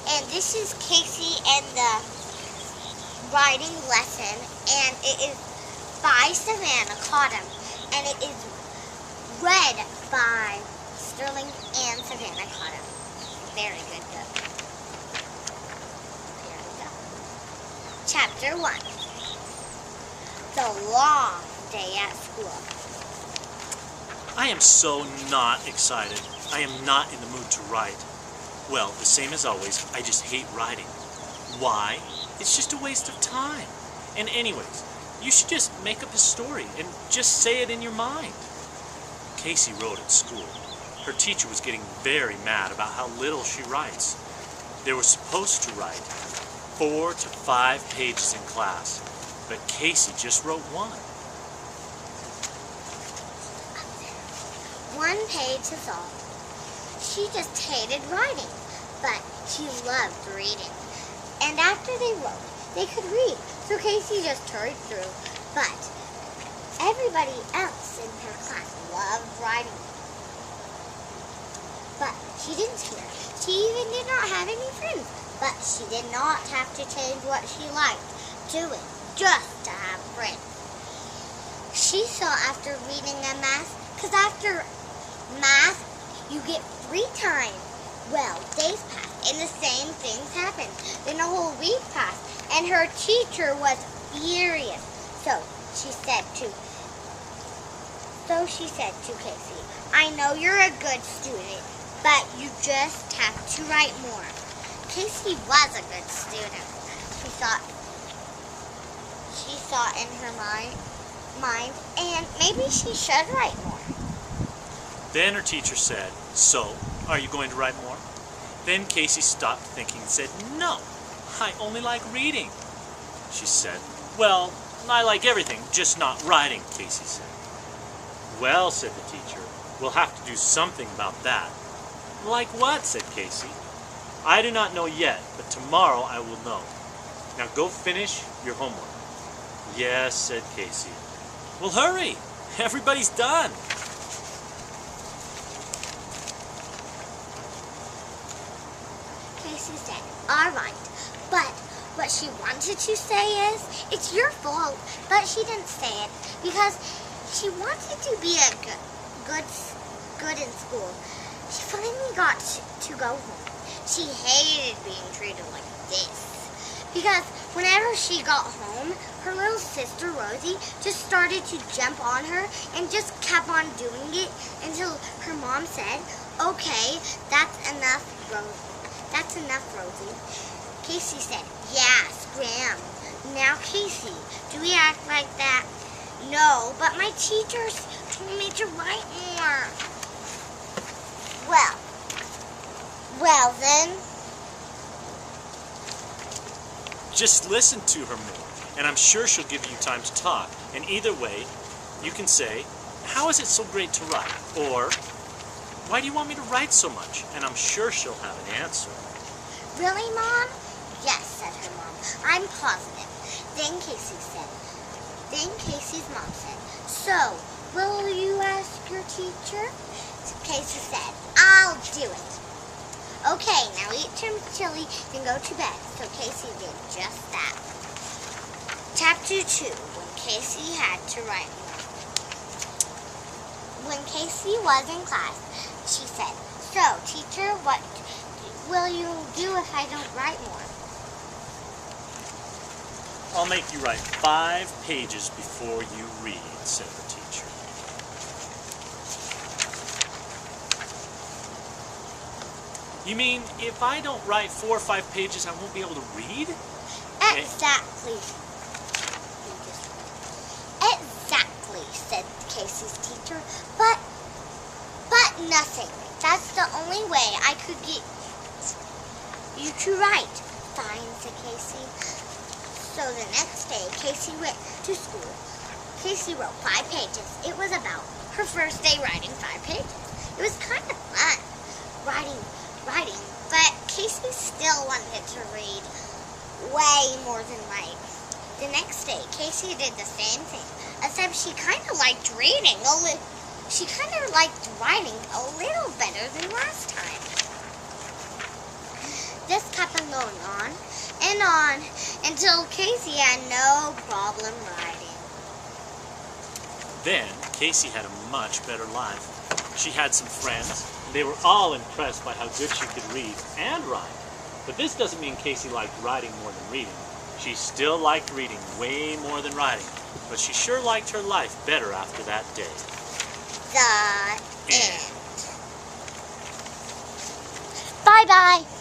And this is Casey and the writing lesson, and it is by Savannah and it is read by Sterling and Savannah Cotton. Very good book. Here we go. Chapter 1. The long day at school. I am so not excited. I am not in the mood to write. Well, the same as always, I just hate writing. Why? It's just a waste of time. And anyways, you should just make up a story and just say it in your mind. Casey wrote at school. Her teacher was getting very mad about how little she writes. They were supposed to write 4 to 5 pages in class, but Casey just wrote 1. 1 page is all. She just hated writing, but she loved reading. And after they wrote, they could read, so Casey just hurried through. But everybody else in her class loved writing. But she didn't care. She even did not have any friends. But she did not have to change what she liked to it, just to have friends. She saw after reading and math, because after math, you get free time. Well, days passed, and the same things happened. Then a whole week passed, and her teacher was furious. So she said to Casey, I know you're a good student, but you just have to write more. Casey was a good student. She thought in her mind, and maybe she should write more. Then her teacher said, so, are you going to write more? Then Casey stopped thinking and said, no, I only like reading. She said, well, I like everything, just not writing, Casey said. Well, said the teacher, we'll have to do something about that. Like what, said Casey. I do not know yet, but tomorrow I will know. Now go finish your homework. Yes, said Casey. Well, hurry, everybody's done. Casey said, all right, but what she wanted to say is, it's your fault, but she didn't say it because she wanted to be a good in school. She finally got to go home. She hated being treated like this because whenever she got home, her little sister Rosie just started to jump on her and just kept on doing it until her mom said, okay, that's enough, Rosie. That's enough, Rosie. Casey said, yeah, scram. Now, Casey, do we act like that? No, but my teachers told me to write more. Well then. Just listen to her more, and I'm sure she'll give you time to talk. And either way, you can say, how is it so great to write? Or, why do you want me to write so much? And I'm sure she'll have an answer. Really, Mom? Yes, said her mom. I'm positive. Then Casey's mom said, so, will you ask your teacher? Casey said, I'll do it. Okay, now eat some chili and go to bed. So Casey did just that. Chapter 2, when Casey had to write more. When Casey was in class, she said, so, teacher, what will you do if I don't write more? I'll make you write 5 pages before you read, said the teacher. You mean if I don't write 4 or 5 pages, I won't be able to read? Exactly. Exactly, said Casey's teacher. But nothing. That's the only way I could get you to write. Fine, said Casey. So the next day, Casey went to school. Casey wrote 5 pages. It was about her first day writing 5 pages. It was kind of fun writing, but Casey still wanted to read way more than write. The next day, Casey did the same thing, except she kind of liked reading she kind of liked writing a little better than last time. This happened going on and on until Casey had no problem riding. Then Casey had a much better life. She had some friends, and they were all impressed by how good she could read and write. But this doesn't mean Casey liked writing more than reading. She still liked reading way more than writing, but she sure liked her life better after that day. The end. End. Bye-bye.